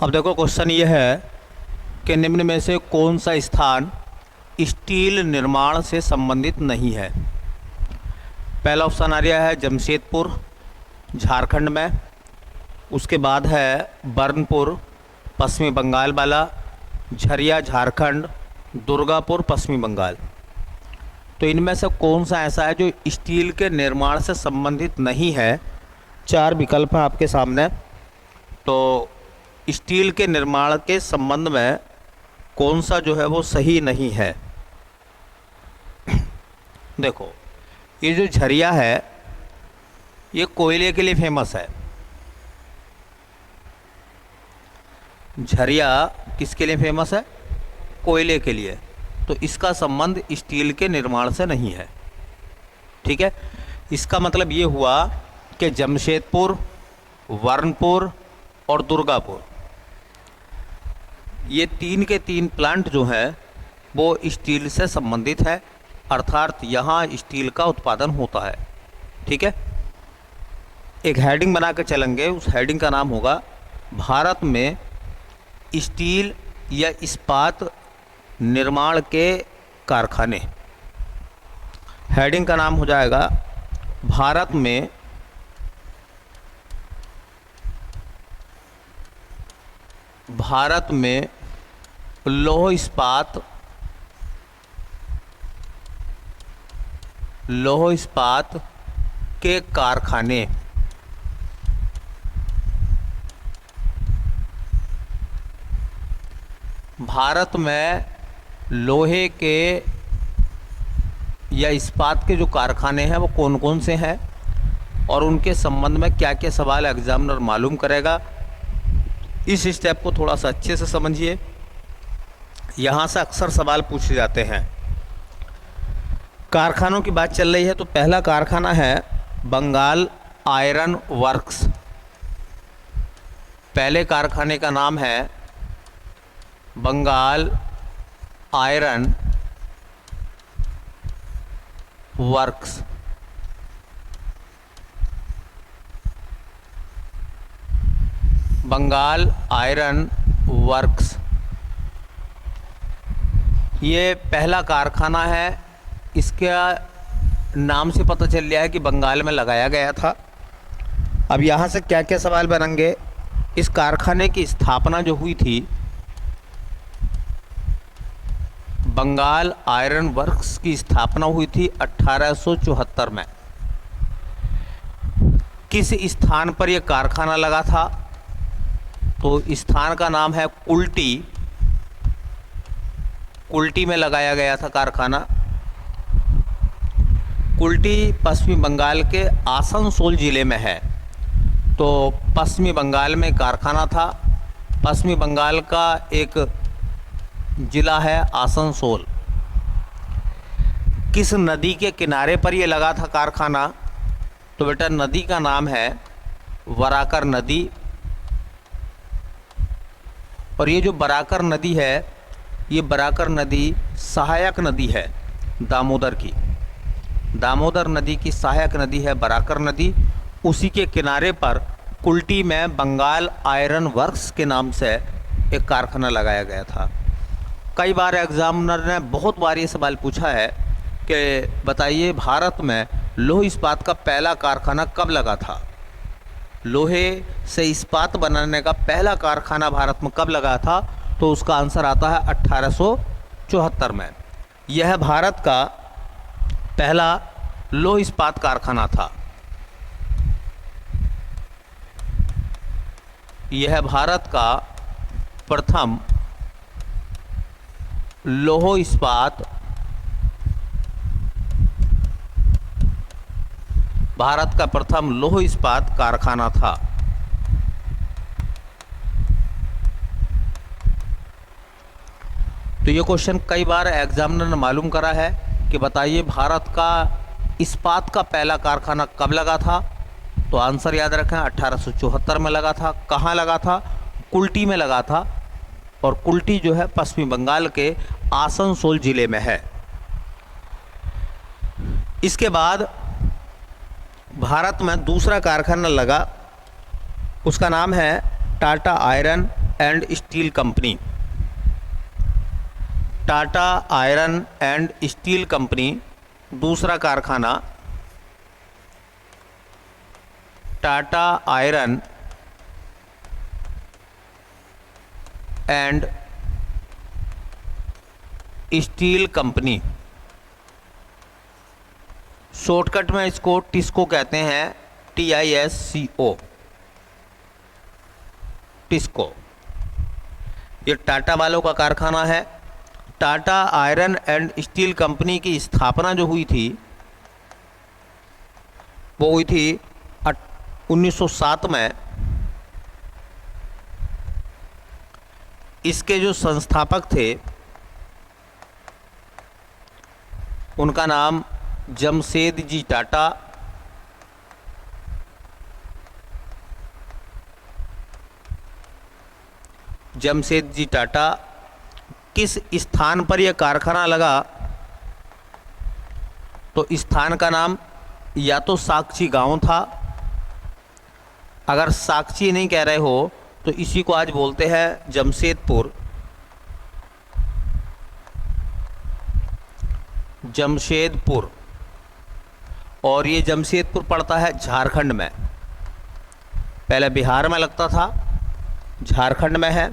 अब देखो क्वेश्चन ये है कि निम्न में से कौन सा स्थान स्टील निर्माण से संबंधित नहीं है। पहला ऑप्शन आ रहा है जमशेदपुर झारखंड में, उसके बाद है बर्नपुर पश्चिमी बंगाल वाला, झरिया झारखंड, दुर्गापुर पश्चिमी बंगाल। तो इनमें से कौन सा ऐसा है जो स्टील के निर्माण से संबंधित नहीं है। चार विकल्प हैं आपके सामने। तो स्टील के निर्माण के संबंध में कौन सा जो है वो सही नहीं है। देखो, ये जो झरिया है ये कोयले के लिए फेमस है। झरिया किसके लिए फेमस है? कोयले के लिए। तो इसका संबंध स्टील के निर्माण से नहीं है। ठीक है, इसका मतलब ये हुआ कि जमशेदपुर, बर्नपुर और दुर्गापुर, ये तीन के तीन प्लांट जो हैं वो स्टील से संबंधित है, अर्थात यहाँ स्टील का उत्पादन होता है। ठीक है, एक हेडिंग बना के चलेंगे, उस हेडिंग का नाम होगा भारत में स्टील या इस्पात निर्माण के कारखाने। हेडिंग का नाम हो जाएगा भारत में लौह इस्पात के कारखाने। भारत में लोहे के या इस्पात के जो कारखाने हैं वो कौन कौन से हैं और उनके संबंध में क्या क्या सवाल एग्जामिनर मालूम करेगा। इस स्टेप को थोड़ा सा अच्छे से समझिए, यहाँ से अक्सर सवाल पूछे जाते हैं। कारखानों की बात चल रही है तो पहला कारखाना है बंगाल आयरन वर्क्स। पहले कारखाने का नाम है Bengal iron works. Bengal iron works ये पहला कारखाना है। इसका नाम से पता चल रहा है कि बंगाल में लगाया गया था। अब यहाँ से क्या क्या सवाल बनेंगे। इस कारखाने की स्थापना जो हुई थी, बंगाल आयरन वर्क्स की स्थापना हुई थी 1874 में। किस स्थान पर यह कारखाना लगा था? तो स्थान का नाम है कुल्टी। कुल्टी में लगाया गया था कारखाना। कुल्टी पश्चिमी बंगाल के आसनसोल ज़िले में है। तो पश्चिमी बंगाल में कारखाना था। पश्चिमी बंगाल का एक ज़िला है आसनसोल। किस नदी के किनारे पर यह लगा था कारखाना? तो बेटा नदी का नाम है बराकर नदी। और ये जो बराकर नदी है, ये बराकर नदी सहायक नदी है दामोदर की। दामोदर नदी की सहायक नदी है बराकर नदी। उसी के किनारे पर कुल्टी में बंगाल आयरन वर्क्स के नाम से एक कारखाना लगाया गया था। कई बार एग्जामिनर ने बहुत बार ये सवाल पूछा है कि बताइए भारत में लोह इस्पात का पहला कारखाना कब लगा था। लोहे से इस्पात बनाने का पहला कारखाना भारत में कब लगा था? तो उसका आंसर आता है 1874 में। यह भारत का पहला लोह इस्पात कारखाना था। यह भारत का प्रथम लौह इस्पात कारखाना था। तो ये क्वेश्चन कई बार एग्जामिनर ने मालूम करा है कि बताइए भारत का इस्पात का पहला कारखाना कब लगा था। तो आंसर याद रखें 1874 में लगा था। कहाँ लगा था? कुल्टी में लगा था। और कुल्टी जो है पश्चिमी बंगाल के आसनसोल ज़िले में है। इसके बाद भारत में दूसरा कारखाना लगा, उसका नाम है Tata iron and steel company, Tata iron and steel company दूसरा कारखाना Tata iron and steel company, shortcut में इसको टिस्को कहते हैं, TISCO, टिस्को। ये टाटा वालों का कारखाना है। Tata iron and steel company की स्थापना जो हुई थी वो हुई थी 1907 में। इसके जो संस्थापक थे उनका नाम जमशेदजी टाटा, जमशेदजी टाटा। किस स्थान पर यह कारखाना लगा, तो स्थान का नाम या तो साक्षी गांव था, अगर साक्षी नहीं कह रहे हो तो इसी को आज बोलते हैं जमशेदपुर, जमशेदपुर। और ये जमशेदपुर पड़ता है झारखंड में, पहले बिहार में लगता था, झारखंड में है।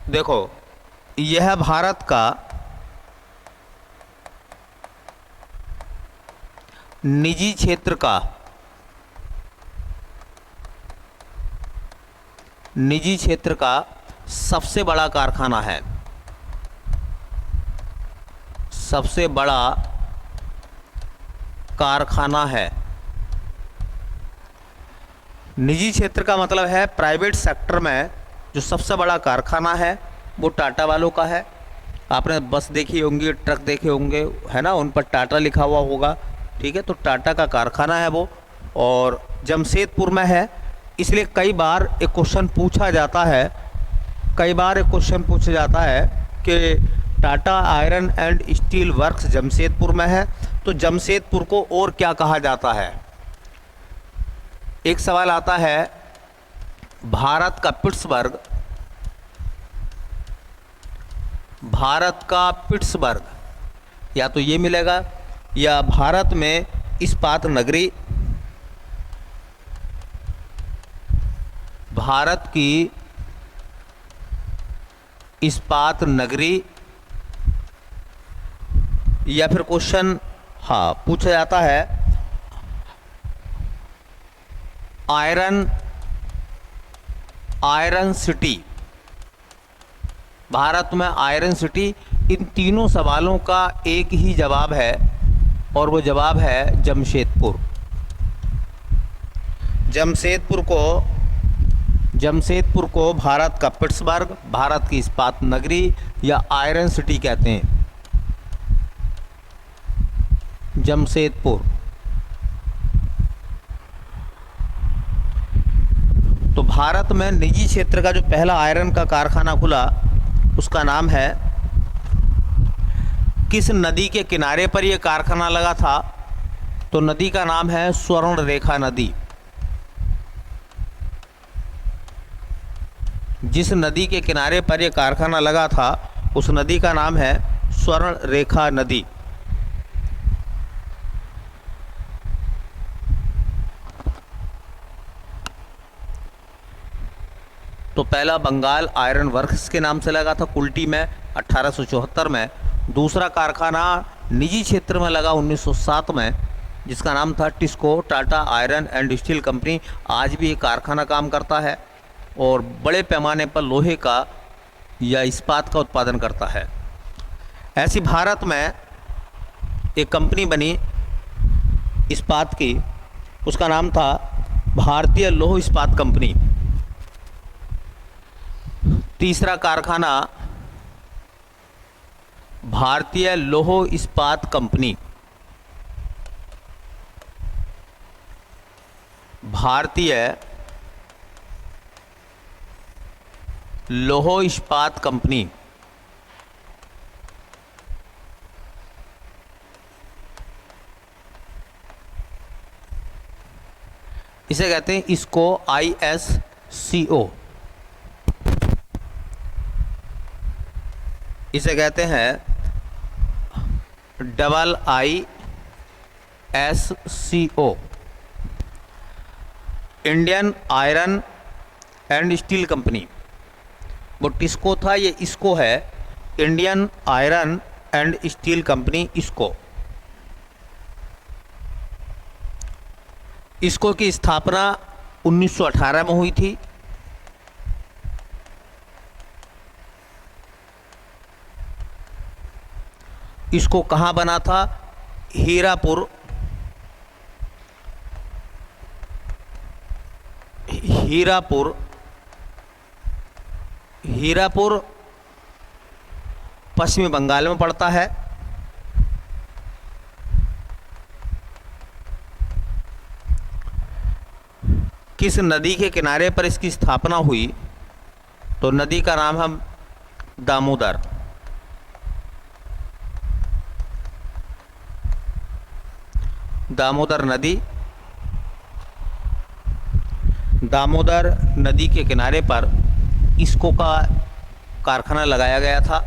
देखो, यह भारत का निजी क्षेत्र का सबसे बड़ा कारखाना है, सबसे बड़ा कारखाना है। निजी क्षेत्र का मतलब है प्राइवेट सेक्टर में जो सबसे बड़ा कारखाना है वो टाटा वालों का है। आपने बस देखी होंगी, ट्रक देखे होंगे, है ना, उन पर टाटा लिखा हुआ होगा, ठीक है। तो टाटा का कारखाना है वो, और जमशेदपुर में है। इसलिए कई बार एक क्वेश्चन पूछा जाता है कि Tata iron and steel works Jamshedpur में है, तो जमशेदपुर को और क्या कहा जाता है। एक सवाल आता है, भारत का पिट्सबर्ग, या तो ये मिलेगा, या भारत में इस्पात नगरी, भारत की इस्पात नगरी, या फिर क्वेश्चन पूछा जाता है आयरन सिटी, भारत में आयरन सिटी। इन तीनों सवालों का एक ही जवाब है और वो जवाब है जमशेदपुर। जमशेदपुर को भारत का पिट्सबर्ग, भारत की इस्पात नगरी या आयरन सिटी कहते हैं, जमशेदपुर। तो भारत में निजी क्षेत्र का जो पहला आयरन का कारखाना खुला उसका नाम है, किस नदी के किनारे पर यह कारखाना लगा था, तो नदी का नाम है स्वर्ण रेखा नदी। जिस नदी के किनारे पर यह कारखाना लगा था उस नदी का नाम है स्वर्ण रेखा नदी। तो पहला बंगाल आयरन वर्क्स के नाम से लगा था कुल्टी में 1874 में। दूसरा कारखाना निजी क्षेत्र में लगा 1907 में, जिसका नाम था TISCO, Tata iron and steel company. आज भी ये कारखाना काम करता है और बड़े पैमाने पर लोहे का या इस्पात का उत्पादन करता है। ऐसी भारत में एक कंपनी बनी इस्पात की, उसका नाम था भारतीय लौह इस्पात कंपनी। तीसरा कारखाना भारतीय लौह इस्पात कंपनी, भारतीय लौह इस्पात कंपनी। इसे कहते हैं इसको, ISCO। इसे कहते हैं IISCO, Indian iron and steel company. वो टिस्को था, ये इसको है, Indian iron and steel company, इसको। इसको की स्थापना 1918 में हुई थी। इसको कहाँ बना था? हीरापुर, हीरापुर, हीरापुर पश्चिमी बंगाल में पड़ता है। किस नदी के किनारे पर इसकी स्थापना हुई? तो नदी का नाम है दामोदर। दामोदर नदी, दामोदर नदी के किनारे पर इसको का कारखाना लगाया गया था।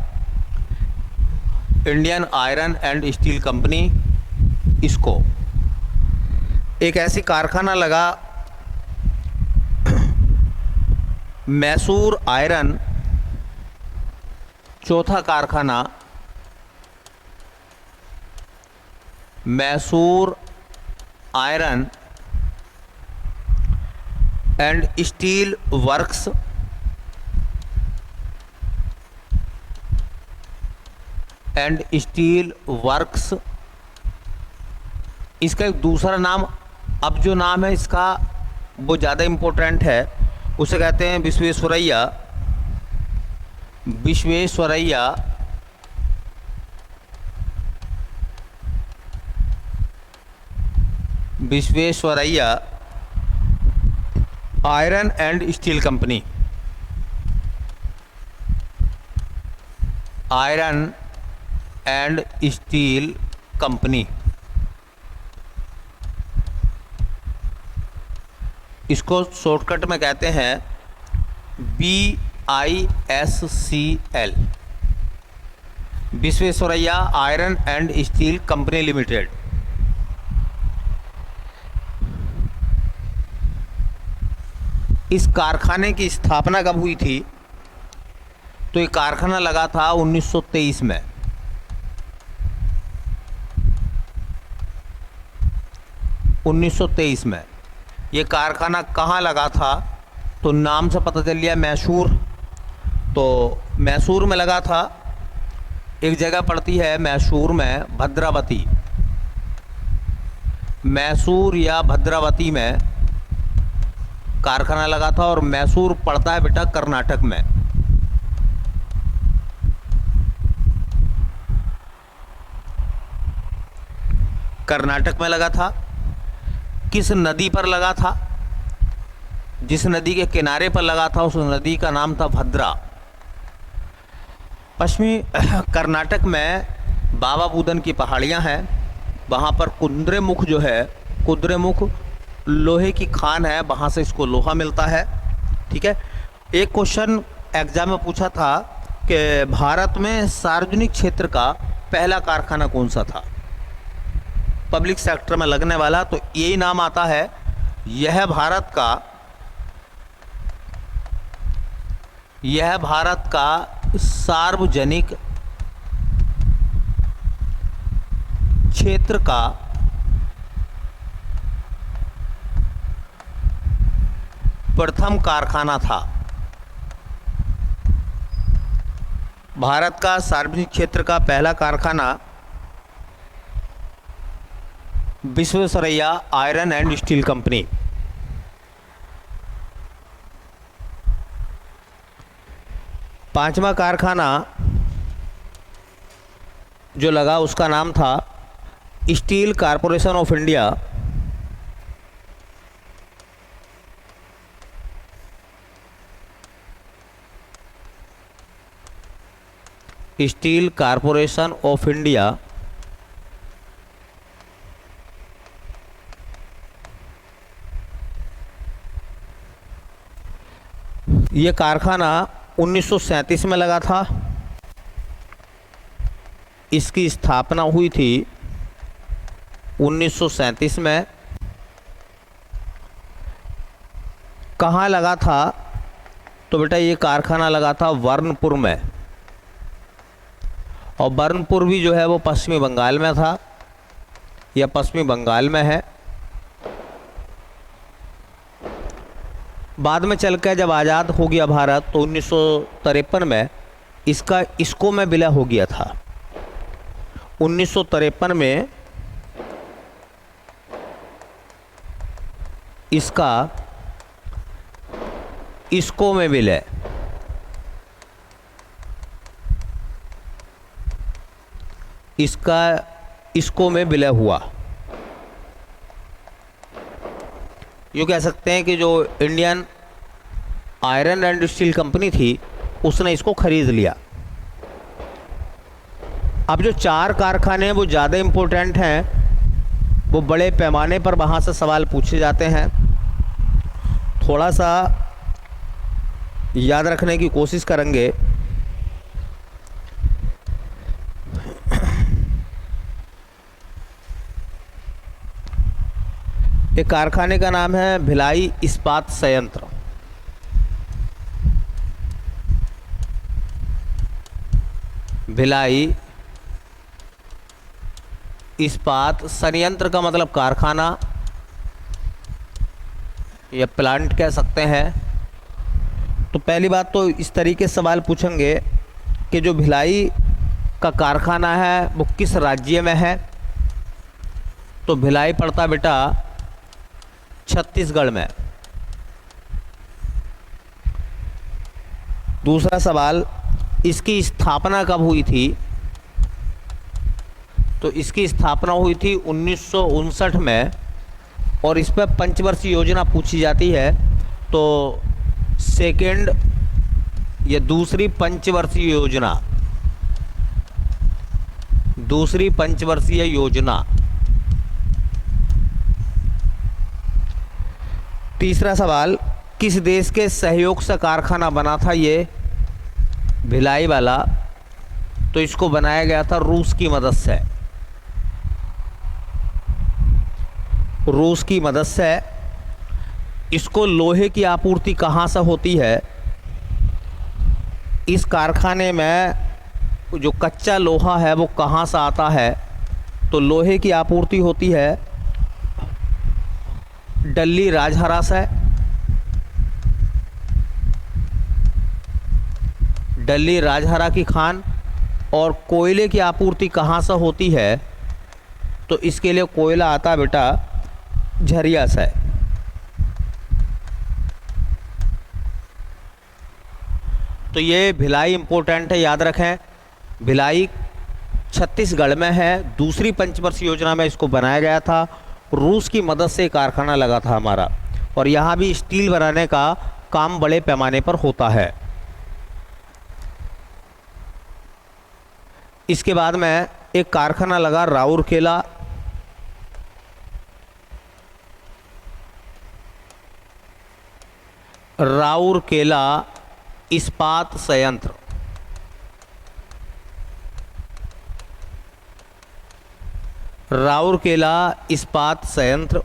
Indian iron and steel company, इसको। एक ऐसी कारखाना लगा मैसूर आयरन, चौथा कारखाना Mysore iron and steel works, and steel works. इसका एक दूसरा नाम, अब जो नाम है इसका वो ज़्यादा इम्पोर्टेंट है, उसे कहते हैं Visvesvaraya, Visvesvaraya Visvesvaraya iron and steel company, iron and steel company. इसको शॉर्टकट में कहते हैं BISCL, Visvesvaraya iron and steel company limited. इस कारखाने की स्थापना कब हुई थी? तो ये कारखाना लगा था 1923 में। 1923 में ये कारखाना कहाँ लगा था? तो नाम से पता चल गया, मैसूर। तो मैसूर में लगा था। एक जगह पड़ती है मैसूर में, भद्रावती। मैसूर या भद्रावती में कारखाना लगा था, और मैसूर पड़ता है बेटा कर्नाटक में। कर्नाटक में लगा था। किस नदी पर लगा था? जिस नदी के किनारे पर लगा था उस नदी का नाम था भद्रा। पश्चिमी कर्नाटक में बाबा बुदन की पहाड़ियां हैं, वहाँ पर कुद्रेमुख जो है, कुद्रेमुख लोहे की खान है, वहाँ से इसको लोहा मिलता है। ठीक है। एक क्वेश्चन एग्जाम में पूछा था कि भारत में सार्वजनिक क्षेत्र का पहला कारखाना कौन सा था, पब्लिक सेक्टर में लगने वाला? तो यही नाम आता है। यह भारत का सार्वजनिक क्षेत्र का प्रथम कारखाना था। भारत का सार्वजनिक क्षेत्र का पहला कारखाना Visvesvaraya iron and steel company. पांचवा कारखाना जो लगा उसका नाम था steel corporation of India. Steel corporation of India ये कारखाना 1937 में लगा था। इसकी स्थापना हुई थी 1937 में। कहाँ लगा था? तो बेटा ये कारखाना लगा था वर्नपुर में, और वर्नपुर भी जो है वो पश्चिमी बंगाल में था, या पश्चिमी बंगाल में है। बाद में चल के जब आज़ाद हो गया भारत तो 1953 में इसका इसको में विलय हो गया था। 1953 में इसका इसको में विलय, इसका इसको में विलय हुआ। ये कह सकते हैं कि जो Indian iron and steel company थी उसने इसको खरीद लिया। अब जो 4 कारखाने हैं वो ज़्यादा इम्पोर्टेंट हैं, वो बड़े पैमाने पर वहाँ से सवाल पूछे जाते हैं। थोड़ा सा याद रखने की कोशिश करेंगे। एक कारखाने का नाम है भिलाई इस्पात संयंत्र। भिलाई इस्पात संयंत्र का मतलब कारखाना या प्लांट कह सकते हैं। तो पहली बात तो इस तरीके से सवाल पूछेंगे कि जो भिलाई का कारखाना है वो किस राज्य में है। तो भिलाई पड़ता बेटा छत्तीसगढ़ में। दूसरा सवाल, इसकी स्थापना कब हुई थी? तो इसकी स्थापना हुई थी 1959 में, और इस पर पंचवर्षीय योजना पूछी जाती है। तो सेकेंड या दूसरी पंचवर्षीय योजना, दूसरी पंचवर्षीय योजना। तीसरा सवाल, किस देश के सहयोग से कारखाना बना था ये भिलाई वाला? तो इसको बनाया गया था रूस की मदद से। रूस की मदद से। इसको लोहे की आपूर्ति कहाँ से होती है? इस कारखाने में जो कच्चा लोहा है वो कहाँ से आता है? तो लोहे की आपूर्ति होती है डल्ली राजहरा से। डल्ली राजहरा की खान। और कोयले की आपूर्ति कहाँ से होती है? तो इसके लिए कोयला आता है बेटा झरिया से। तो ये भिलाई इम्पोर्टेंट है, याद रखें। भिलाई छत्तीसगढ़ में है। दूसरी पंचवर्षीय योजना में इसको बनाया गया था। रूस की मदद से कारखाना लगा था हमारा, और यहाँ भी स्टील बनाने का काम बड़े पैमाने पर होता है। इसके बाद में एक कारखाना लगा राउरकेला। राउरकेला इस्पात संयंत्र। राउरकेला इस्पात संयंत्र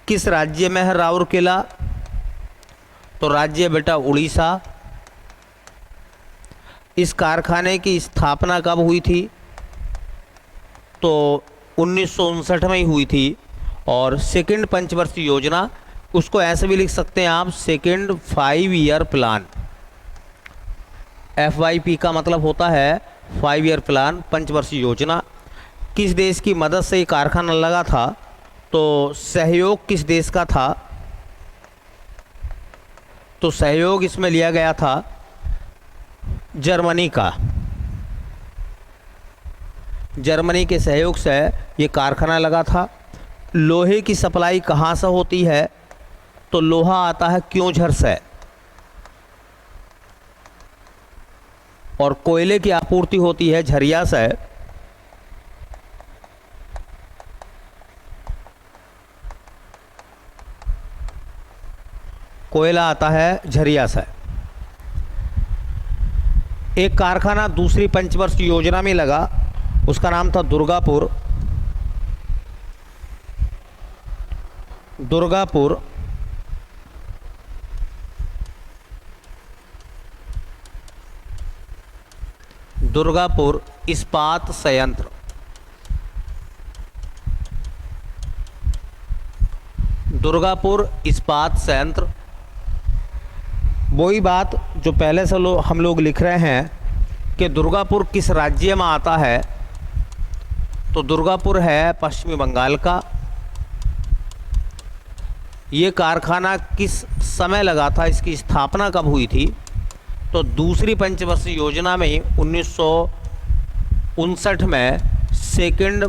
किस राज्य में है राउरकेला? तो राज्य बेटा उड़ीसा। इस कारखाने की स्थापना कब हुई थी? तो 1959 में ही हुई थी। और सेकंड पंचवर्षीय योजना, उसको ऐसे भी लिख सकते हैं आप, सेकंड 5 ईयर प्लान। FYP का मतलब होता है 5 ईयर प्लान, पंचवर्षीय योजना। किस देश की मदद से ये कारखाना लगा था? तो सहयोग किस देश का था? तो सहयोग इसमें लिया गया था जर्मनी का। जर्मनी के सहयोग से ये कारखाना लगा था। लोहे की सप्लाई कहाँ से होती है? तो लोहा आता है क्योंझर से। और कोयले की आपूर्ति होती है झरिया से। कोयला आता है झरिया से। एक कारखाना दूसरी पंचवर्षीय योजना में लगा, उसका नाम था दुर्गापुर। दुर्गापुर दुर्गापुर इस्पात संयंत्र। दुर्गापुर इस्पात संयंत्र, वही बात जो पहले से हम लोग लिख रहे हैं कि दुर्गापुर किस राज्य में आता है, तो दुर्गापुर है पश्चिमी बंगाल का। ये कारखाना किस समय लगा था, इसकी स्थापना कब हुई थी, तो दूसरी पंचवर्षीय योजना में 1959 में सेकंड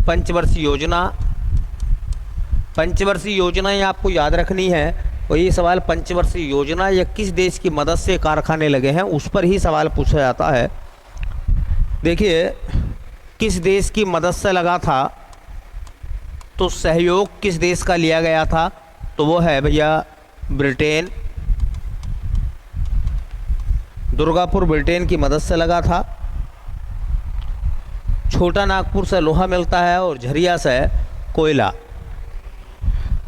पंचवर्षीय योजना। पंचवर्षीय योजना ये आपको याद रखनी है, और ये सवाल पंचवर्षीय योजना या किस देश की मदद से कारखाने लगे हैं उस पर ही सवाल पूछा जाता है। देखिए, किस देश की मदद से लगा था, तो सहयोग किस देश का लिया गया था, तो वो है भैया ब्रिटेन। दुर्गापुर ब्रिटेन की मदद से लगा था। छोटा नागपुर से लोहा मिलता है और झरिया से कोयला।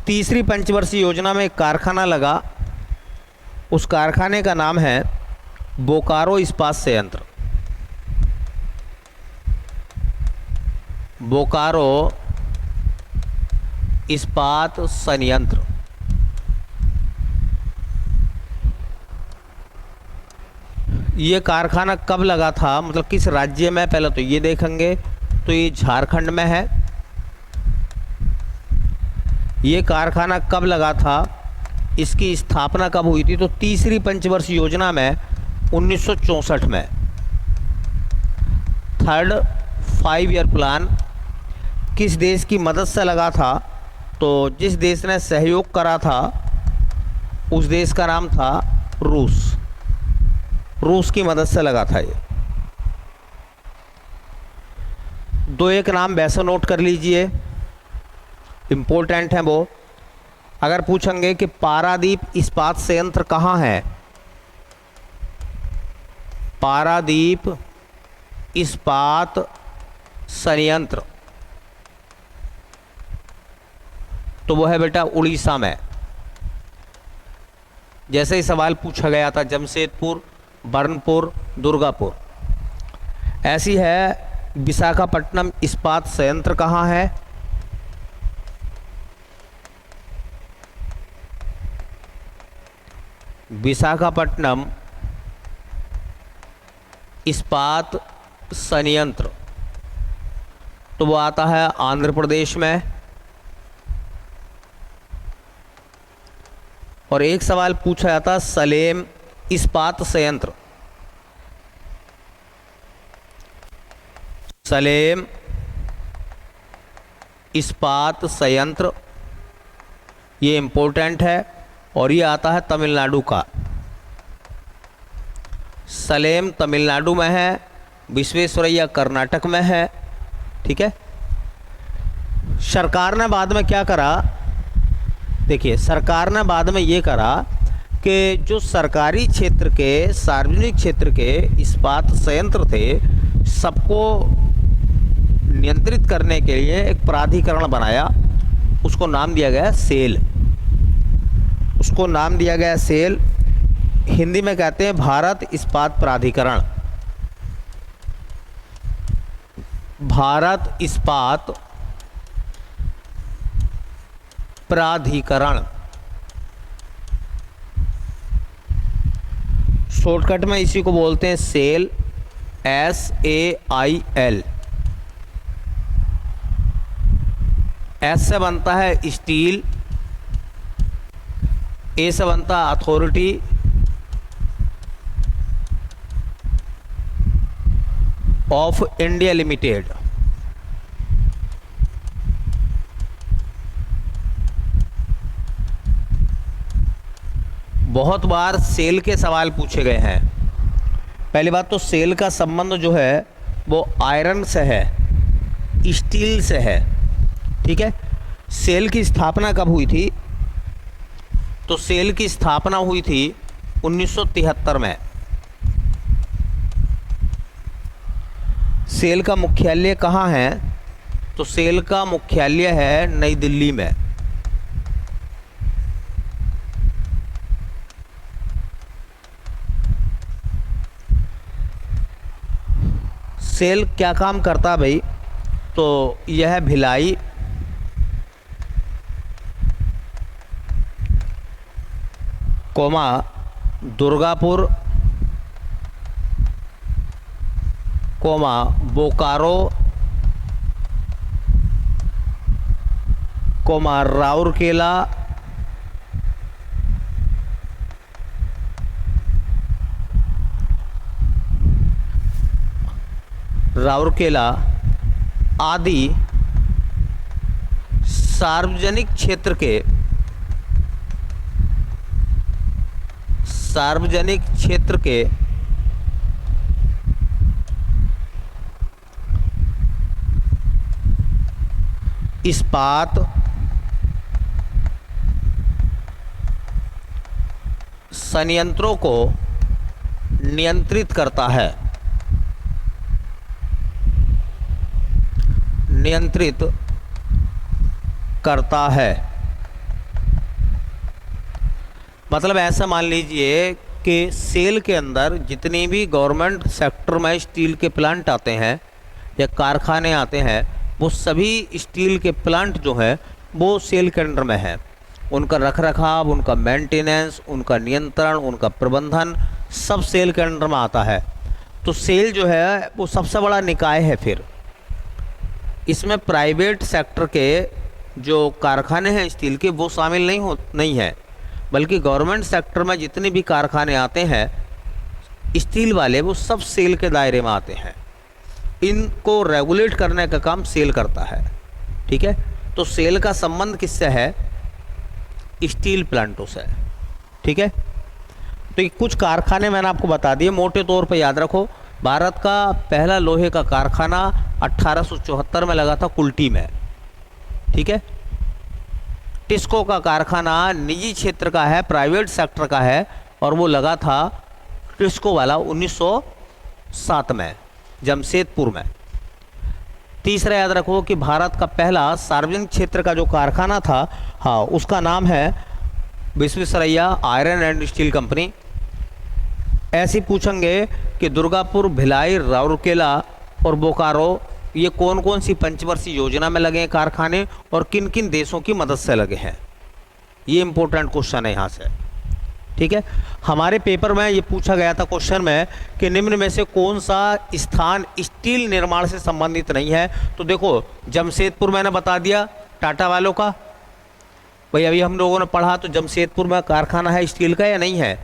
तीसरी पंचवर्षीय योजना में एक कारखाना लगा, उस कारखाने का नाम है बोकारो इस्पात संयंत्र। बोकारो इस्पात संयंत्र। ये कारखाना कब लगा था, मतलब किस राज्य में, पहले तो ये देखेंगे, तो ये झारखंड में है। ये कारखाना कब लगा था, इसकी स्थापना कब हुई थी, तो तीसरी पंचवर्षीय योजना में 1964 में। थर्ड 5 ईयर प्लान किस देश की मदद से लगा था, तो जिस देश ने सहयोग करा था उस देश का नाम था रूस। रूस की मदद से लगा था ये। दो एक नाम वैसे नोट कर लीजिए, इम्पोर्टेंट है वो। अगर पूछेंगे कि पारादीप इस्पात संयंत्र कहाँ है, पारादीप इस्पात संयंत्र, तो वो है बेटा उड़ीसा में। जैसे ही सवाल पूछा गया था जमशेदपुर, बर्नपुर, दुर्गापुर। ऐसी है विशाखापट्टनम इस्पात संयंत्र कहाँ है, विशाखापट्टनम इस्पात संयंत्र, तो वो आता है आंध्र प्रदेश में। और एक सवाल पूछा जाता सलेम इस्पात संयंत्र। सलेम इस्पात संयंत्र, ये इम्पोर्टेंट है, और ये आता है तमिलनाडु का। सलेम तमिलनाडु में है, विश्वेश्वरैया कर्नाटक में है। ठीक है। सरकार ने बाद में क्या करा, देखिए सरकार ने बाद में ये करा कि जो सरकारी क्षेत्र के, सार्वजनिक क्षेत्र के इस्पात संयंत्र थे, सबको नियंत्रित करने के लिए एक प्राधिकरण बनाया। उसको नाम दिया गया सेल। उसको नाम दिया गया सेल। हिंदी में कहते हैं भारत इस्पात प्राधिकरण। भारत इस्पात प्राधिकरण, शॉर्टकट में इसी को बोलते हैं सेल, SAIL। एस से बनता है स्टील, ए से बनता है अथॉरिटी, ऑफ इंडिया लिमिटेड। बहुत बार सेल के सवाल पूछे गए हैं। पहली बात तो सेल का संबंध जो है वो आयरन से है, स्टील से है। ठीक है। सेल की स्थापना कब हुई थी, तो सेल की स्थापना हुई थी 1973 में। सेल का मुख्यालय कहाँ है? तो सेल का मुख्यालय है नई दिल्ली में। सेल क्या काम करता है भाई? तो यह Bhilai, comma Durgapur, comma Bokaro, comma Rourkela, Rourkela आदि सार्वजनिक क्षेत्र के इस्पात, संयंत्रों को नियंत्रित करता है। मतलब ऐसा मान लीजिए कि सेल के अंदर जितनी भी गवर्नमेंट सेक्टर में स्टील के प्लांट आते हैं या कारखाने आते हैं, वो सभी स्टील के प्लांट जो हैं वो सेल के अंडर में है। उनका रखरखाव, उनका मेंटेनेंस, उनका नियंत्रण, उनका प्रबंधन सब सेल के अंडर में आता है। तो सेल जो है वो सबसे बड़ा निकाय है। फिर इसमें प्राइवेट सेक्टर के जो कारखाने हैं स्टील के वो शामिल नहीं है, बल्कि गवर्नमेंट सेक्टर में जितने भी कारखाने आते हैं स्टील वाले वो सब सेल के दायरे में आते हैं। इनको रेगुलेट करने का काम सेल करता है। ठीक है, तो सेल का संबंध किससे है? स्टील प्लांटों से। ठीक है, तो ये कुछ कारखाने मैंने आपको बता दिए, मोटे तौर पे याद रखो। भारत का पहला लोहे का कारखाना 1874 में लगा था कुल्टी में। ठीक है, टिस्को का कारखाना निजी क्षेत्र का है, प्राइवेट सेक्टर का है, और वो लगा था टिस्को वाला 1907 में जमशेदपुर में। तीसरा याद रखो कि भारत का पहला सार्वजनिक क्षेत्र का जो कारखाना था, हाँ, उसका नाम है Visvesvaraya iron and steel company. ऐसे पूछेंगे कि दुर्गापुर, भिलाई, राउरकेला और बोकारो ये कौन कौन सी पंचवर्षीय योजना में लगे हैं कारखाने और किन किन देशों की मदद से लगे हैं। ये इंपॉर्टेंट क्वेश्चन है यहाँ से। ठीक है, हमारे पेपर में ये पूछा गया था क्वेश्चन में कि निम्न में से कौन सा स्थान स्टील निर्माण से संबंधित नहीं है। तो देखो, जमशेदपुर मैंने बता दिया टाटा वालों का। भाई अभी हम लोगों ने पढ़ा तो जमशेदपुर में कारखाना है स्टील का या नहीं है?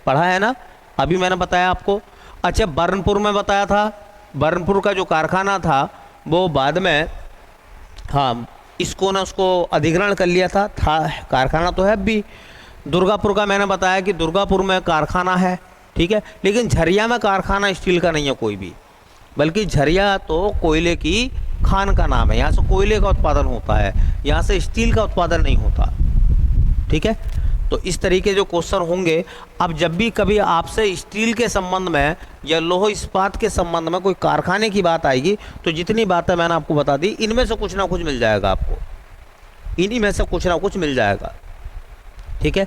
पढ़ा है ना, अभी मैंने बताया आपको। अच्छा, बर्नपुर में बताया था, बर्नपुर का जो कारखाना था वो बाद में, हाँ, उसको अधिग्रहण कर लिया था कारखाना तो है भी। दुर्गापुर का मैंने बताया कि दुर्गापुर में कारखाना है। ठीक है, लेकिन झरिया में कारखाना स्टील का नहीं है कोई भी, बल्कि झरिया तो कोयले की खान का नाम है। यहाँ से कोयले का उत्पादन होता है, यहाँ से स्टील का उत्पादन नहीं होता। ठीक है, तो इस तरीके जो क्वेश्चन होंगे। अब जब भी कभी आपसे स्टील के संबंध में या लौह इस्पात के संबंध में कोई कारखाने की बात आएगी, तो जितनी बातें मैंने आपको बता दी इनमें से कुछ ना कुछ मिल जाएगा आपको, इन्हीं में से कुछ ना कुछ मिल जाएगा। ठीक है,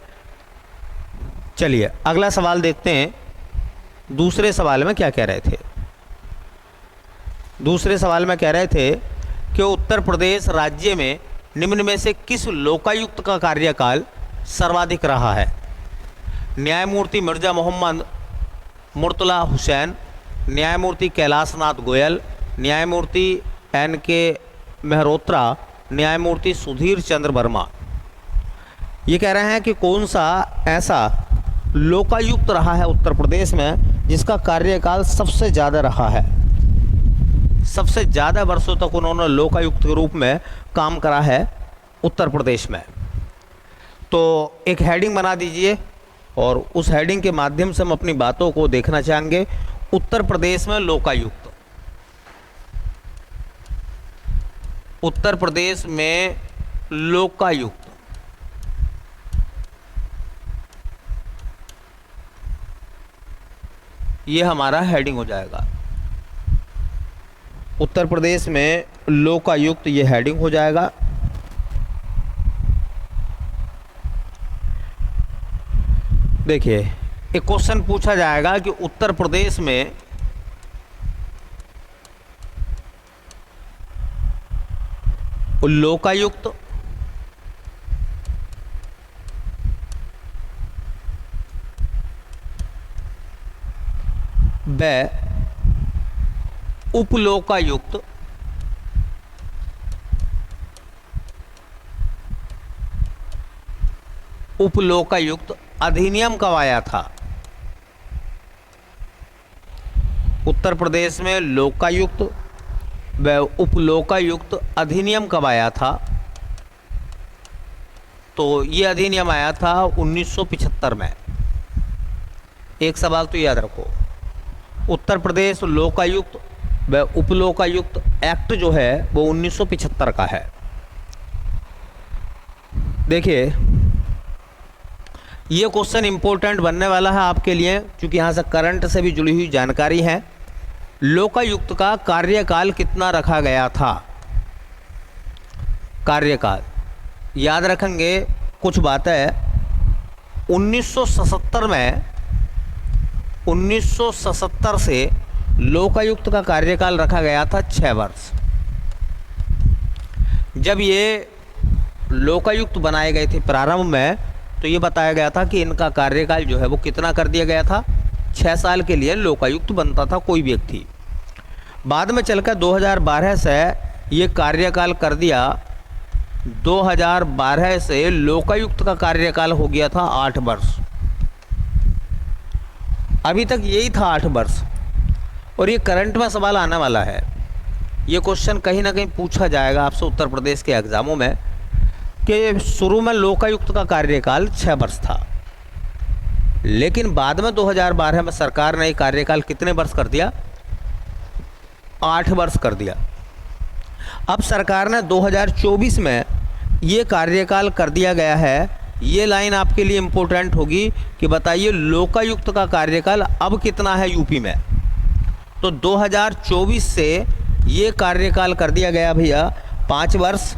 चलिए अगला सवाल देखते हैं। दूसरे सवाल में क्या कह रहे थे? दूसरे सवाल में कह रहे थे कि उत्तर प्रदेश राज्य में निम्न में से किस लोकायुक्त का कार्यकाल सर्वाधिक रहा है? न्यायमूर्ति मिर्जा मोहम्मद मुर्तला हुसैन, न्यायमूर्ति कैलाशनाथ गोयल, न्यायमूर्ति NK मेहरोत्रा, न्यायमूर्ति सुधीर चंद्र वर्मा। ये कह रहे हैं कि कौन सा ऐसा लोकायुक्त रहा है उत्तर प्रदेश में जिसका कार्यकाल सबसे ज़्यादा रहा है, सबसे ज़्यादा वर्षों तक उन्होंने लोकायुक्त के रूप में काम करा है उत्तर प्रदेश में। तो एक हेडिंग बना दीजिए और उस हेडिंग के माध्यम से हम अपनी बातों को देखना चाहेंगे। उत्तर प्रदेश में लोकायुक्त, उत्तर प्रदेश में लोकायुक्त। ये हमारा हेडिंग हो जाएगा। उत्तर प्रदेश में लोकायुक्त, ये हेडिंग हो जाएगा। देखिए एक क्वेश्चन पूछा जाएगा कि उत्तर प्रदेश में लोकायुक्त व उपलोकायुक्त अधिनियम कब आया था। उत्तर प्रदेश में लोकायुक्त व उपलोकायुक्त अधिनियम कब आया था। तो ये अधिनियम आया था 1975 में। एक सवाल तो याद रखो, उत्तर प्रदेश लोकायुक्त व उपलोकायुक्त एक्ट जो है वो 1975 का है। देखिए ये क्वेश्चन इंपॉर्टेंट बनने वाला है आपके लिए, क्योंकि यहाँ से करंट से भी जुड़ी हुई जानकारी है। लोकायुक्त का कार्यकाल कितना रखा गया था। कार्यकाल याद रखेंगे कुछ बातें। 1977 में 1977 से लोकायुक्त का कार्यकाल रखा गया था 6 वर्ष। जब ये लोकायुक्त बनाए गए थे प्रारंभ में, तो ये बताया गया था कि इनका कार्यकाल जो है वो कितना कर दिया गया था, 6 साल के लिए लोकायुक्त बनता था कोई व्यक्ति। बाद में चलकर 2012 से ये कार्यकाल कर दिया। 2012 से लोकायुक्त का कार्यकाल हो गया था 8 वर्ष। अभी तक यही था 8 वर्ष। और ये करंट में सवाल आने वाला है। ये क्वेश्चन कहीं ना कहीं पूछा जाएगा आपसे उत्तर प्रदेश के एग्जामों में कि शुरू में लोकायुक्त का कार्यकाल 6 वर्ष था, लेकिन बाद में 2012 में सरकार ने कार्यकाल कितने वर्ष कर दिया, 8 वर्ष कर दिया। अब सरकार ने 2024 में ये कार्यकाल कर दिया गया है। ये लाइन आपके लिए इम्पोर्टेंट होगी कि बताइए लोकायुक्त का कार्यकाल अब कितना है यूपी में। तो 2024 से ये कार्यकाल कर दिया गया भैया 5 वर्ष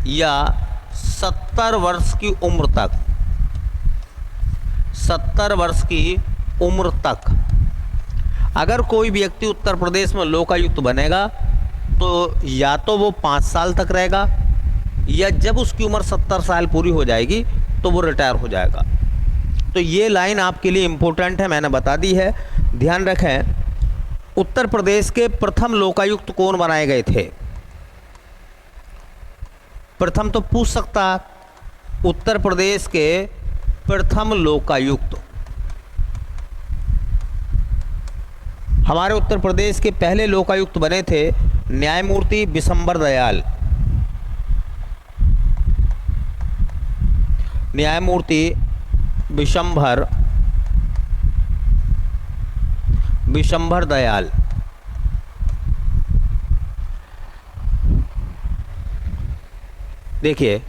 या 70 वर्ष की उम्र तक। 70 वर्ष की उम्र तक अगर कोई व्यक्ति उत्तर प्रदेश में लोकायुक्त बनेगा तो या तो वो 5 साल तक रहेगा, या जब उसकी उम्र 70 साल पूरी हो जाएगी तो वो रिटायर हो जाएगा। तो ये लाइन आपके लिए इम्पोर्टेंट है, मैंने बता दी है, ध्यान रखें। उत्तर प्रदेश के प्रथम लोकायुक्त कौन बनाए गए थे। प्रथम तो पूछ सकता, उत्तर प्रदेश के प्रथम लोकायुक्त, हमारे उत्तर प्रदेश के पहले लोकायुक्त बने थे न्यायमूर्ति बिशंबर दयाल। न्यायमूर्ति बिशंबर दयाल। देखिए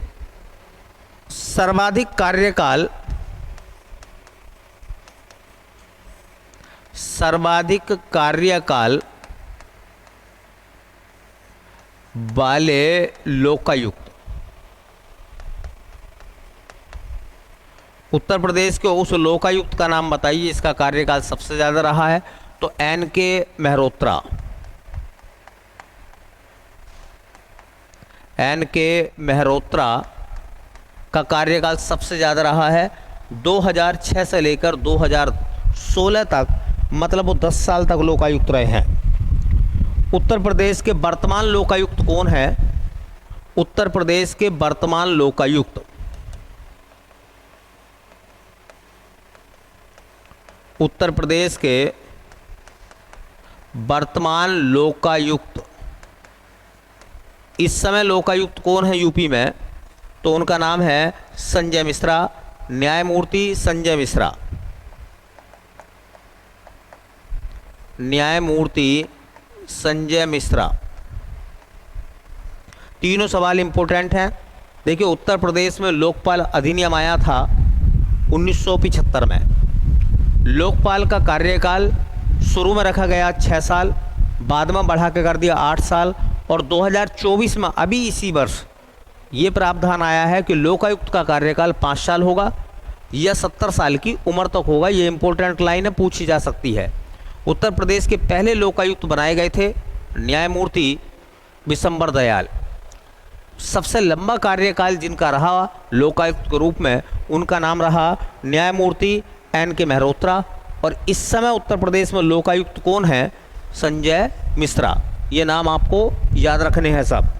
सर्वाधिक कार्यकाल वाले लोकायुक्त उत्तर प्रदेश के उस लोकायुक्त का नाम बताइए इसका कार्यकाल सबसे ज़्यादा रहा है। तो एन.के. मेहरोत्रा। एन.के. मेहरोत्रा का कार्यकाल सबसे ज़्यादा रहा है। 2006 से लेकर 2016 तक, मतलब वो 10 साल तक लोकायुक्त रहे हैं। उत्तर प्रदेश के वर्तमान लोकायुक्त कौन है। उत्तर प्रदेश के वर्तमान लोकायुक्त, उत्तर प्रदेश के वर्तमान लोकायुक्त, इस समय लोकायुक्त कौन है यूपी में, तो उनका नाम है संजय मिश्रा, न्यायमूर्ति संजय मिश्रा। न्यायमूर्ति संजय मिश्रा। तीनों सवाल इंपॉर्टेंट हैं। देखिए उत्तर प्रदेश में लोकपाल अधिनियम आया था 1975 में। लोकपाल का कार्यकाल शुरू में रखा गया 6 साल, बाद में बढ़ा के कर दिया 8 साल, और 2024 में अभी इसी वर्ष ये प्रावधान आया है कि लोकायुक्त का कार्यकाल 5 साल होगा या 70 साल की उम्र तक होगा। ये इंपॉर्टेंट लाइन है, पूछी जा सकती है। उत्तर प्रदेश के पहले लोकायुक्त बनाए गए थे न्यायमूर्ति विशंबर दयाल। सबसे लंबा कार्यकाल जिनका रहा लोकायुक्त के रूप में, उनका नाम रहा न्यायमूर्ति NK मेहरोत्रा। और इस समय उत्तर प्रदेश में लोकायुक्त कौन है? संजय मिश्रा। ये नाम आपको याद रखने हैं सब।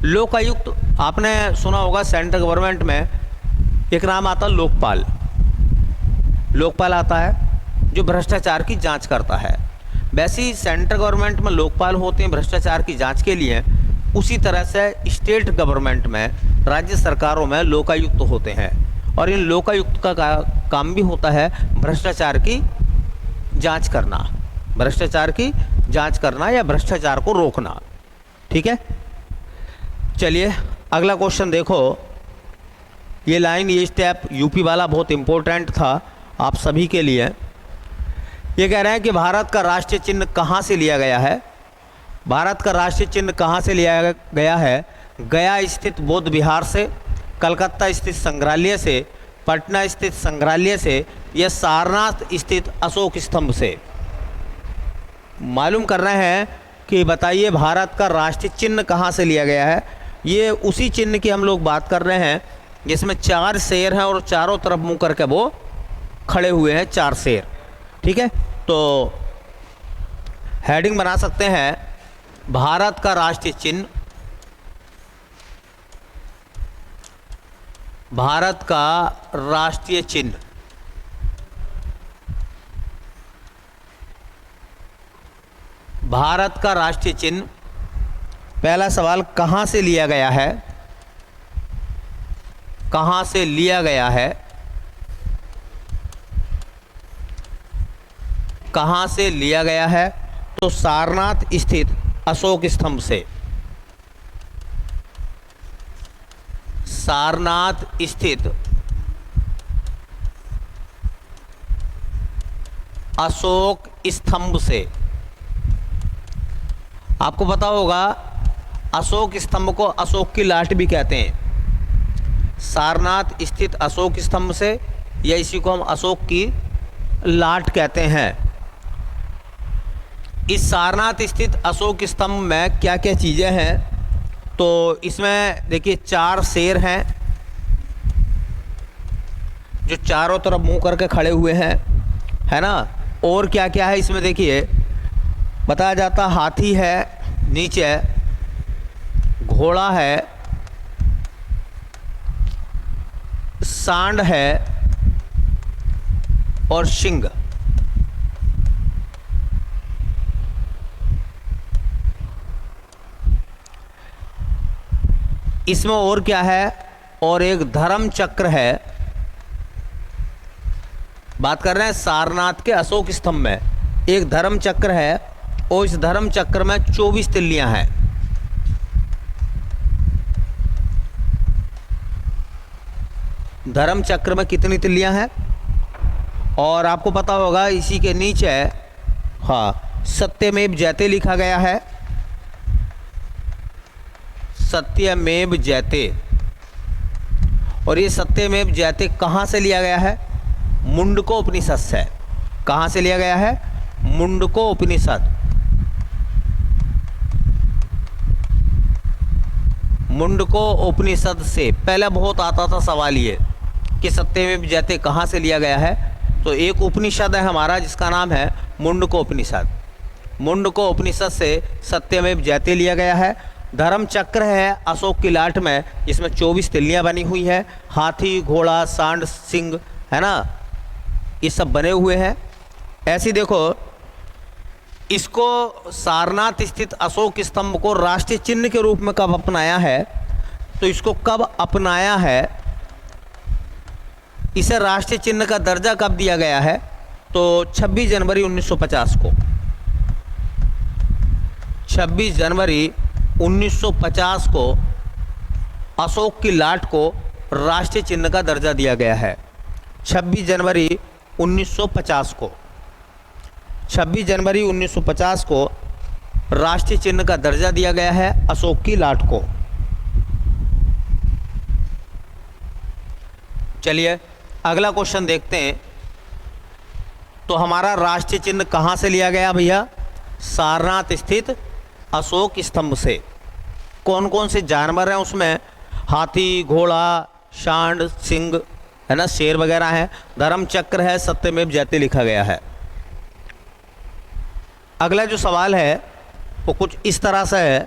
लोकायुक्त आपने सुना होगा, सेंट्रल गवर्नमेंट में एक नाम आता है लोकपाल। लोकपाल आता है जो भ्रष्टाचार की जांच करता है। वैसे ही सेंट्रल गवर्नमेंट में लोकपाल होते हैं भ्रष्टाचार की जांच के लिए, उसी तरह से स्टेट गवर्नमेंट में, राज्य सरकारों में लोकायुक्त होते हैं। और इन लोकायुक्त का काम भी होता है भ्रष्टाचार की जांच करना, भ्रष्टाचार की जांच करना या भ्रष्टाचार को रोकना। ठीक है, चलिए अगला क्वेश्चन देखो। ये लाइन, ये स्टेप यूपी वाला बहुत इंपॉर्टेंट था आप सभी के लिए। ये कह रहे हैं कि भारत का राष्ट्रीय चिन्ह कहाँ से लिया गया है? भारत का राष्ट्रीय चिन्ह कहाँ से लिया गया है? गया स्थित बौद्ध विहार से, कलकत्ता स्थित संग्रहालय से, पटना स्थित संग्रहालय से, या सारनाथ स्थित अशोक स्तंभ से। मालूम कर रहे हैं कि बताइए भारत का राष्ट्रीय चिन्ह कहाँ से लिया गया है। ये उसी चिन्ह की हम लोग बात कर रहे हैं जिसमें 4 शेर हैं और चारों तरफ मुंह करके वो खड़े हुए हैं, 4 शेर। ठीक है, तो हेडिंग बना सकते हैं, भारत का राष्ट्रीय चिन्ह, भारत का राष्ट्रीय चिन्ह। भारत का राष्ट्रीय चिन्ह, पहला सवाल कहाँ से लिया गया है? कहाँ से लिया गया है? कहाँ से लिया गया है? तो सारनाथ स्थित अशोक स्तंभ से। सारनाथ स्थित अशोक स्तंभ से। आपको पता होगा अशोक स्तंभ को अशोक की लाट भी कहते हैं। सारनाथ स्थित अशोक स्तंभ से, या इसी को हम अशोक की लाट कहते हैं। इस सारनाथ स्थित अशोक स्तंभ में क्या क्या चीज़ें हैं? तो इसमें देखिए 4 शेर हैं जो चारों तरफ मुंह करके खड़े हुए हैं, है ना। और क्या क्या है इसमें देखिए, बताया जाता हाथी है, नीचे घोड़ा है, सांड है और सिंह। इसमें और क्या है? और एक धर्म चक्र है। बात कर रहे हैं सारनाथ के अशोक स्तंभ में एक धर्म चक्र है, और इस धर्म चक्र में 24 तिल्लियां हैं। धर्म चक्र में कितनी तिल्लियां हैं? और आपको पता होगा इसी के नीचे, हाँ, सत्यमेव जयते लिखा गया है। सत्यमेव जयते। और ये सत्यमेव जयते कहाँ से लिया गया है? मुंडको उपनिषद से। कहाँ से लिया गया है? मुंडको उपनिषद। मुंडको उपनिषद से। पहले बहुत आता था सवाल ये कि सत्यमेव जयते कहाँ से लिया गया है। तो एक उपनिषद है हमारा जिसका नाम है मुंडको उपनिषद। मुंडको उपनिषद से सत्यमेव जयते लिया गया है। धर्म चक्र है अशोक की लाट में, जिसमें 24 तिल्लियाँ बनी हुई हैं। हाथी, घोड़ा, सांड, सिंह, है ना, ये सब बने हुए हैं। ऐसी देखो, इसको सारनाथ स्थित अशोक स्तंभ को राष्ट्रीय चिन्ह के रूप में कब अपनाया है? तो इसको कब अपनाया है? इसे राष्ट्रीय चिन्ह का दर्जा कब दिया गया है? तो 26 जनवरी 1950 को। 26 जनवरी 1950 को अशोक की लाट को राष्ट्रीय चिन्ह का दर्जा दिया गया है। 26 जनवरी 1950 को 26 जनवरी 1950 को राष्ट्रीय चिन्ह का दर्जा दिया गया है अशोक की लाट को। चलिए अगला क्वेश्चन देखते हैं। तो हमारा राष्ट्रीय चिन्ह कहाँ से लिया गया भैया? सारनाथ स्थित अशोक स्तंभ से। कौन कौन से जानवर हैं उसमें? हाथी, घोड़ा, सांड, सिंह है ना, शेर वगैरह है, धर्म चक्र है, सत्यमेव जयते लिखा गया है। अगला जो सवाल है वो कुछ इस तरह से है,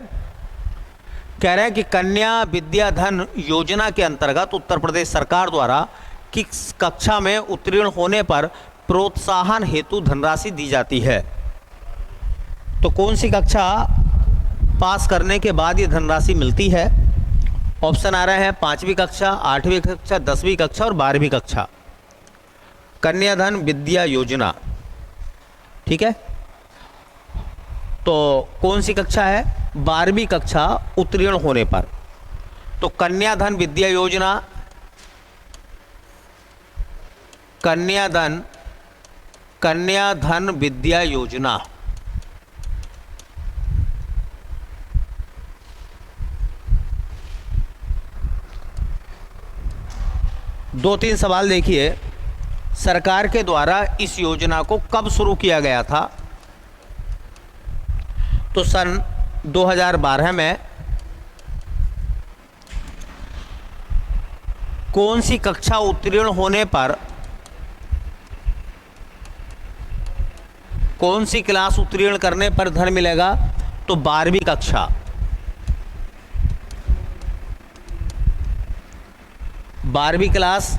कह रहे हैं कि कन्या विद्याधन योजना के अंतर्गत उत्तर प्रदेश सरकार द्वारा किस कक्षा में उत्तीर्ण होने पर प्रोत्साहन हेतु धनराशि दी जाती है? तो कौन सी कक्षा पास करने के बाद ये धनराशि मिलती है? ऑप्शन आ रहे हैं 5वीं कक्षा, 8वीं कक्षा, 10वीं कक्षा और 12वीं कक्षा। कन्याधन विद्या योजना, ठीक है। तो कौन सी कक्षा है? 12वीं कक्षा उत्तीर्ण होने पर। तो कन्याधन विद्या योजना, कन्याधन विद्या योजना, दो तीन सवाल देखिए। सरकार के द्वारा इस योजना को कब शुरू किया गया था? तो सन 2012 में। कौन सी कक्षा उत्तीर्ण होने पर, कौन सी क्लास उत्तीर्ण करने पर धन मिलेगा? तो 12वीं कक्षा। 12वीं क्लास।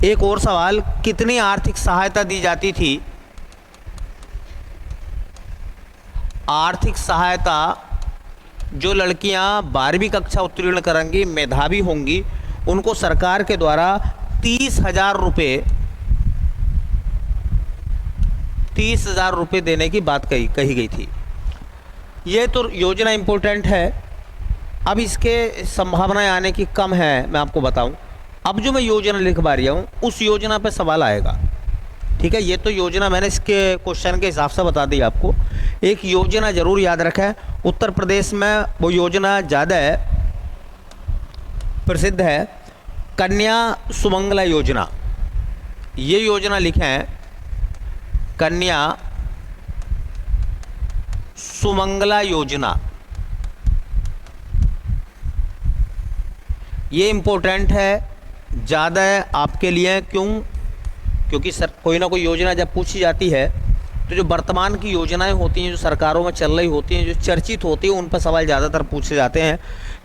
एक और सवाल, कितनी आर्थिक सहायता दी जाती थी? आर्थिक सहायता जो लड़कियां 12वीं कक्षा उत्तीर्ण करेंगी, मेधावी होंगी, उनको सरकार के द्वारा 30,000 रुपये 30,000 रुपये देने की बात कही गई थी। ये तो योजना इम्पोर्टेंट है। अब इसके संभावनाएं आने की कम है, मैं आपको बताऊं। अब जो मैं योजना लिखवा रहा हूँ उस योजना पे सवाल आएगा, ठीक है। ये तो योजना मैंने इसके क्वेश्चन के हिसाब से बता दी आपको। एक योजना ज़रूर याद रखें, उत्तर प्रदेश में वो योजना ज़्यादा प्रसिद्ध है, कन्या सुमंगला योजना। ये योजना लिखें, कन्या सुमंगला योजना। ये इम्पोर्टेंट है ज़्यादा आपके लिए। क्यों? क्योंकि सर कोई ना कोई योजना जब पूछी जाती है तो जो वर्तमान की योजनाएं होती हैं, जो सरकारों में चल रही होती हैं, जो चर्चित होती हैं, उन पर सवाल ज़्यादातर पूछे जाते हैं।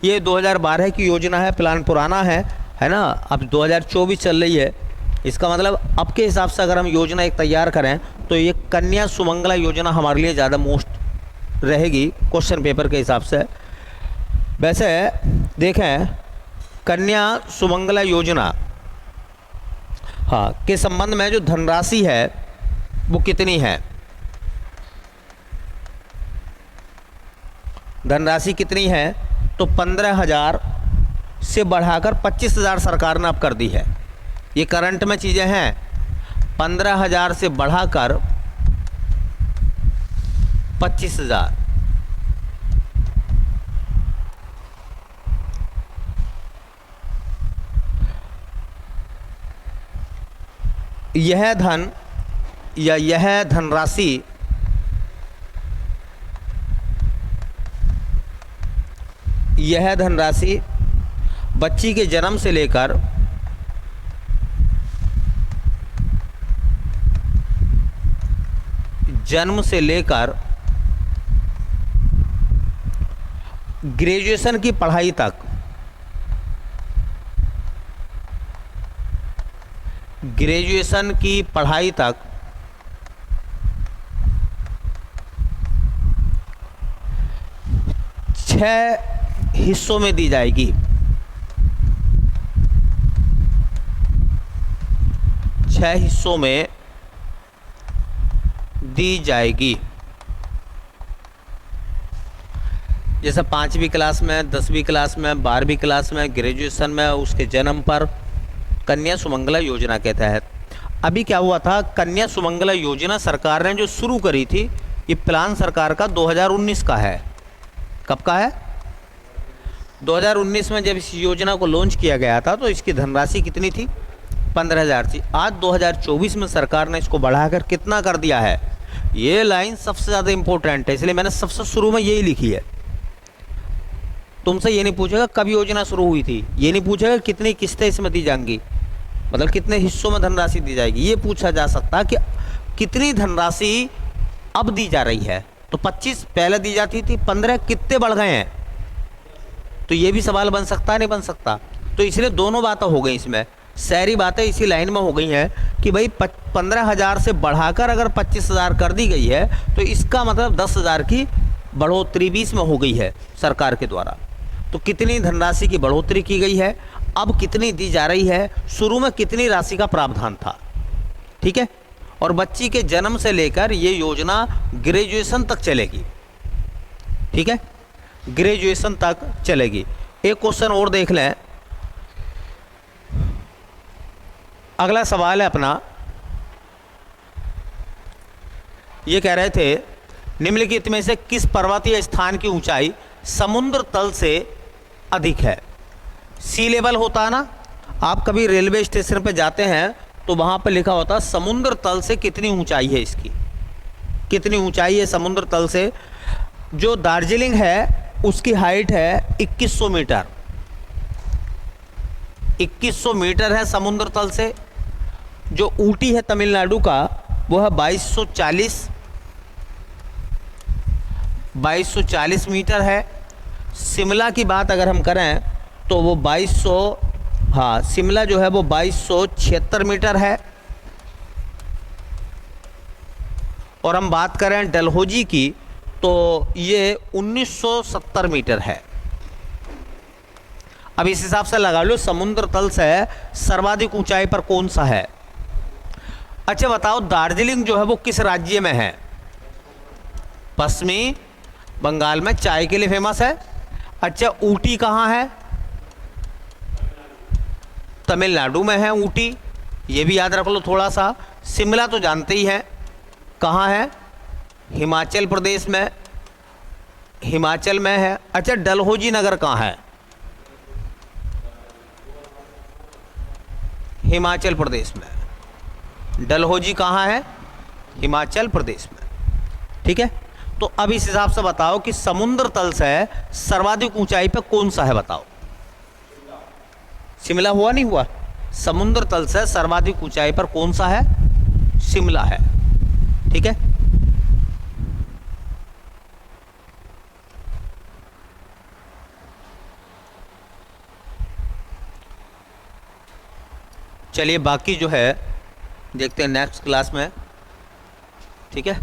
ये 2012 की योजना है, प्लान पुराना है ना। अब 2024 चल रही है। इसका मतलब अब के हिसाब से अगर हम योजना एक तैयार करें तो ये कन्या सुमंगला योजना हमारे लिए ज़्यादा मोस्ट रहेगी क्वेश्चन पेपर के हिसाब से। वैसे देखें, कन्या सुमंगला योजना हाँ के संबंध में जो धनराशि है वो कितनी है? धनराशि कितनी है? तो 15,000 से बढ़ाकर 25,000 सरकार ने अब कर दी है। ये करंट में चीज़ें हैं। 15,000 से बढ़ाकर 25,000। यह धन या यह धनराशि बच्ची के जन्म से लेकर ग्रेजुएशन की पढ़ाई तक, ग्रेजुएशन की पढ़ाई तक 6 हिस्सों में दी जाएगी। 6 हिस्सों में दी जाएगी। जैसे 5वीं क्लास में, 10वीं क्लास में, 12वीं क्लास में, ग्रेजुएशन में उसके जन्म पर कन्या सुमंगला योजना के तहत। अभी क्या हुआ था, कन्या सुमंगला योजना सरकार ने जो शुरू करी थी, ये प्लान सरकार का 2019 का है। कब का है? 2019 में जब इस योजना को लॉन्च किया गया था तो इसकी धनराशि कितनी थी? 15,000 थी। आज 2024 में सरकार ने इसको बढ़ाकर कितना कर दिया है? ये लाइन सबसे ज़्यादा इंपॉर्टेंट है, इसलिए मैंने सबसे शुरू में यही लिखी है। तुमसे ये नहीं पूछेगा कब योजना शुरू हुई थी, ये नहीं पूछेगा कितनी किस्तें इसमें दी जाएंगी, मतलब कितने हिस्सों में धनराशि दी जाएगी। ये पूछा जा सकता कि कितनी धनराशि अब दी जा रही है। तो 25 पहले दी जाती थी, 15 कितने बढ़ गए हैं? तो ये भी सवाल बन सकता है, नहीं बन सकता? तो इसलिए दोनों बातें हो गई इसमें, सारी बातें इसी लाइन में हो गई हैं कि भाई 15,000 से बढ़ाकर अगर 25,000 कर दी गई है तो इसका मतलब 10,000 की बढ़ोतरी भी इसमें हो गई है सरकार के द्वारा। तो कितनी धनराशि की बढ़ोतरी की गई है, अब कितनी दी जा रही है, शुरू में कितनी राशि का प्रावधान था, ठीक है। और बच्ची के जन्म से लेकर ये योजना ग्रेजुएशन तक चलेगी, ठीक है, ग्रेजुएशन तक चलेगी। एक क्वेश्चन और देख लें, अगला सवाल है अपना, ये कह रहे थे निम्नलिखित में से किस पर्वतीय स्थान की ऊंचाई समुद्र तल से अधिक है? सी लेवल होता है ना, आप कभी रेलवे स्टेशन पर जाते हैं तो वहाँ पर लिखा होता है समुद्र तल से कितनी ऊंचाई है, इसकी कितनी ऊंचाई है समुद्र तल से। जो दार्जिलिंग है उसकी हाइट है 2100 मीटर, 2100 मीटर है समुद्र तल से। जो ऊटी है तमिलनाडु का वो है 2240 मीटर है। शिमला की बात अगर हम करें तो वो 2200, हाँ शिमला जो है वो 2276 मीटर है। और हम बात करें डलहौजी की तो ये 1970 मीटर है। अब इस हिसाब से लगा लो समुद्र तल से सर्वाधिक ऊंचाई पर कौन सा है। अच्छा बताओ, दार्जिलिंग जो है वो किस राज्य में है? पश्चिमी बंगाल में, चाय के लिए फेमस है। अच्छा ऊटी कहाँ है? तमिलनाडु में है ऊटी, ये भी याद रख लो थोड़ा सा। शिमला तो जानते ही हैं कहाँ है, हिमाचल प्रदेश में, हिमाचल में है। अच्छा डलहौजी नगर कहाँ है? हिमाचल प्रदेश में। डलहौजी कहाँ है? हिमाचल प्रदेश में, ठीक है। तो अब इस हिसाब से बताओ कि समुद्र तल से सर्वाधिक ऊंचाई पर कौन सा है, बताओ। शिमला हुआ नहीं हुआ? समुद्र तल से सर्वाधिक ऊंचाई पर कौन सा है? शिमला है, ठीक है। चलिए बाकी जो है देखते हैं नेक्स्ट क्लास में, ठीक है।